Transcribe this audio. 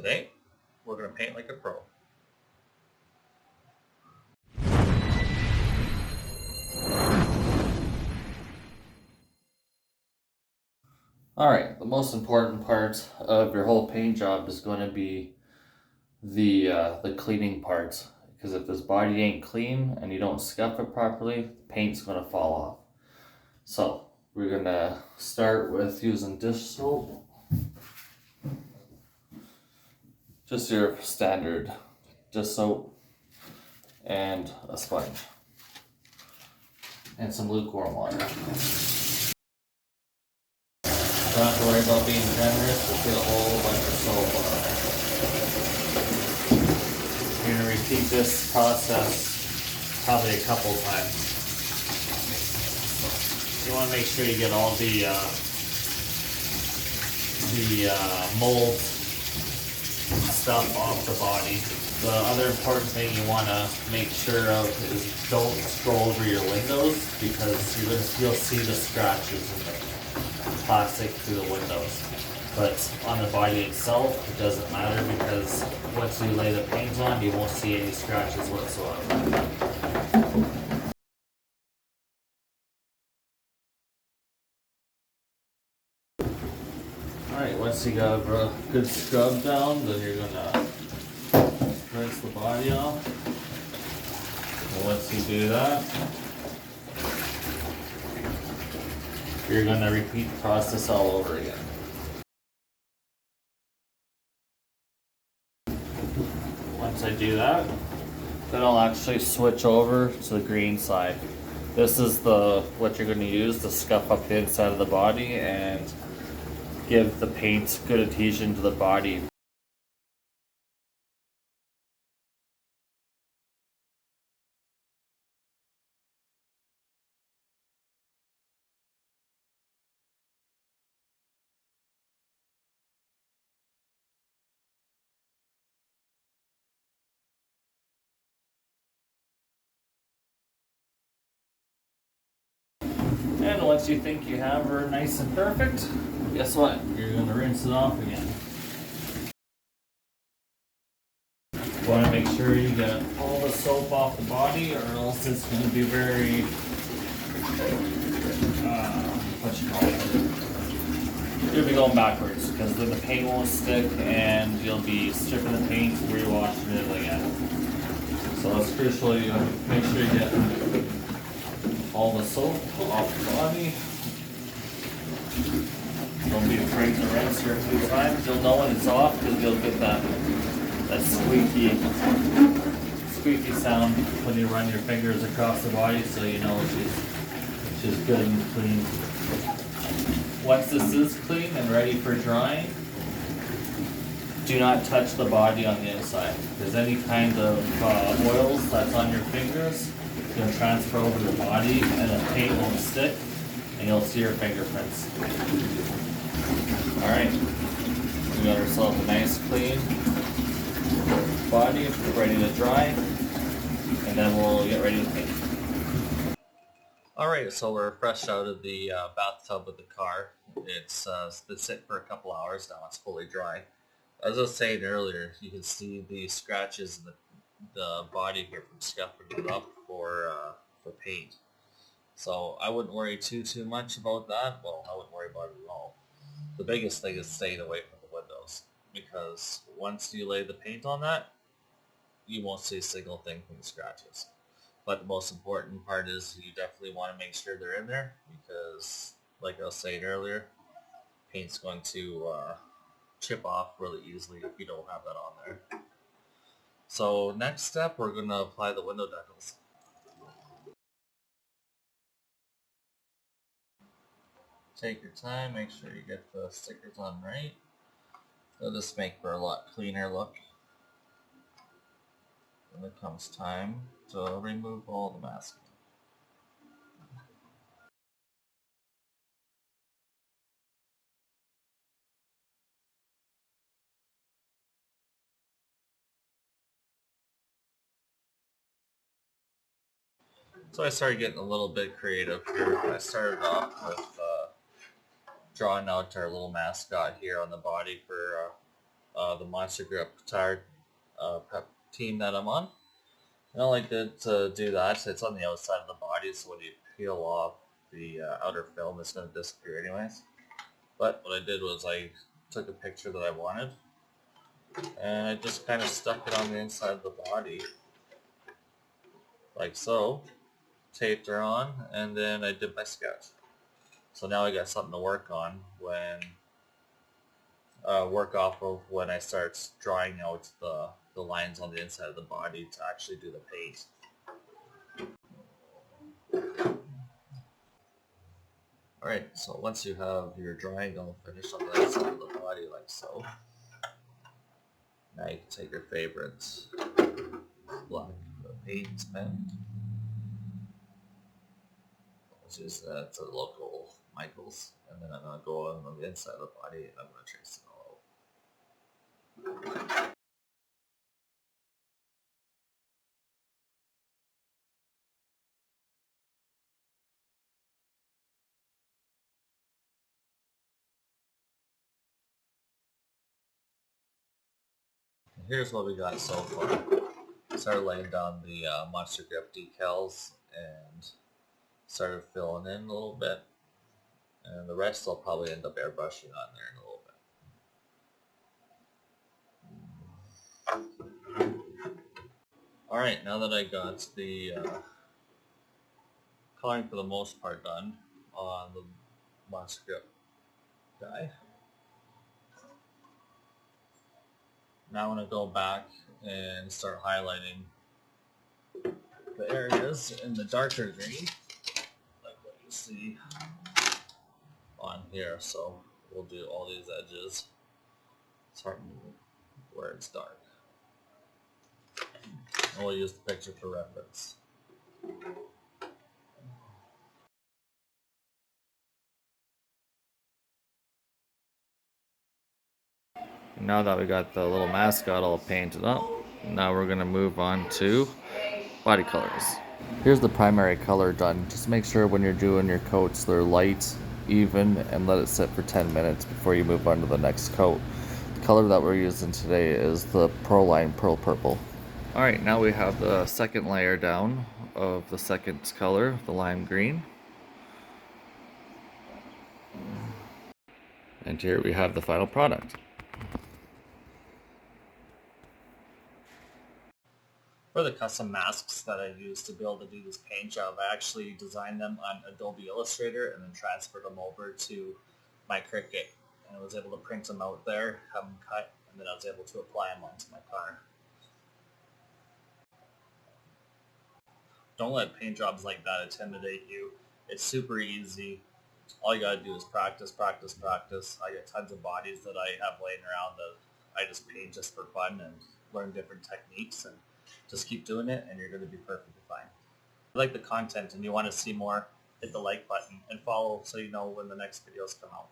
Today, we're going to paint like a pro. Alright, the most important part of your whole paint job is going to be the cleaning part. Because if this body ain't clean and you don't scuff it properly, the paint's going to fall off. So, we're going to start with using dish soap. Just your standard dish soap and a sponge. And some lukewarm water. Don't have to worry about being generous, just get a whole bunch of soap on. You're going to repeat this process probably a couple times. You want to make sure you get all the mold stuff off the body. The other important thing you want to make sure of is don't scroll over your windows, because you'll see the scratches in the plastic through the windows. But on the body itself, it doesn't matter, because once you lay the paint on, you won't see any scratches whatsoever. Alright, once you got a good scrub down, then you're gonna rinse the body off. And once you do that, you're gonna repeat the process all over again. Once I do that, then I'll actually switch over to the green side. This is what you're gonna use to scuff up the inside of the body and give the paint good adhesion to the body. And once you think you have her nice and perfect, guess what? You're going to rinse it off again. You want to make sure you get all the soap off the body, or else it's going to be very, you'll be going backwards, because then the paint won't stick and you'll be stripping the paint, rewashing it again. So it's crucial you make sure you get all the soap off the body. Don't be afraid to rinse her a few times. You'll know when it's off, because you'll get that squeaky sound when you run your fingers across the body, so you know she's good and clean. Once this is clean and ready for drying, do not touch the body on the inside, because any kind of oils that's on your fingers can transfer over the body and the paint won't stick and you'll see your fingerprints. Alright, we got ourselves a nice clean body ready to dry, and then we'll get ready to paint. Alright, so we're fresh out of the bathtub with the car. It's been sitting for a couple hours now. It's fully dry. As I was saying earlier, you can see the scratches in the body here from scuffing it up for paint. So I wouldn't worry too much about that. Well, I wouldn't worry about it at all. The biggest thing is staying away from the windows, because once you lay the paint on that, you won't see a single thing from the scratches. But the most important part is you definitely want to make sure they're in there, because like I was saying earlier, paint's going to chip off really easily if you don't have that on there. So next step, we're going to apply the window decals. Take your time, make sure you get the stickers on right. It'll just make for a lot cleaner look when it comes time to remove all the masking. So I started getting a little bit creative here. I started off with drawing out our little mascot here on the body for the Monster Grip tire prep team that I'm on. And all I did to do that, it's on the outside of the body, so when you peel off the outer film, it's going to disappear anyways. But what I did was I took a picture that I wanted, and I just kind of stuck it on the inside of the body, like so, taped her on, and then I did my sketch. So now I got something to work on when, work off of when I start drawing out the lines on the inside of the body to actually do the paint. Alright, so once you have your drawing all finished on the inside of the body like so, now you can take your favorite black paint pen. Let's use that to local Michaels, and then I'm going to go on the inside of the body and I'm going to trace it all out. Here's what we got so far. Started laying down the Monster Grip decals and started filling in a little bit. And the rest I'll probably end up airbrushing on there in a little bit. Alright, now that I got the coloring for the most part done on the Monster Grip guy, now I'm going to go back and start highlighting the areas in the darker green, like what you see on here. So we'll do all these edges starting where it's dark. And we'll use the picture for reference. Now that we got the little mascot all painted up, now we're going to move on to body colors. Here's the primary color done. Just make sure when you're doing your coats they're light, even, and let it sit for 10 minutes before you move on to the next coat. The color that we're using today is the Pearl Purple. Alright, now we have the second layer down of the second color, the lime green. And here we have the final product. For the custom masks that I use to be able to do this paint job, I actually designed them on Adobe Illustrator and then transferred them over to my Cricut. And I was able to print them out there, have them cut, and then I was able to apply them onto my car. Don't let paint jobs like that intimidate you. It's super easy. All you gotta do is practice, practice, practice. I got tons of bodies that I have laying around that I just paint just for fun and learn different techniques, and just keep doing it and you're going to be perfectly fine. If you like the content and you want to see more, hit the like button and follow so you know when the next videos come out.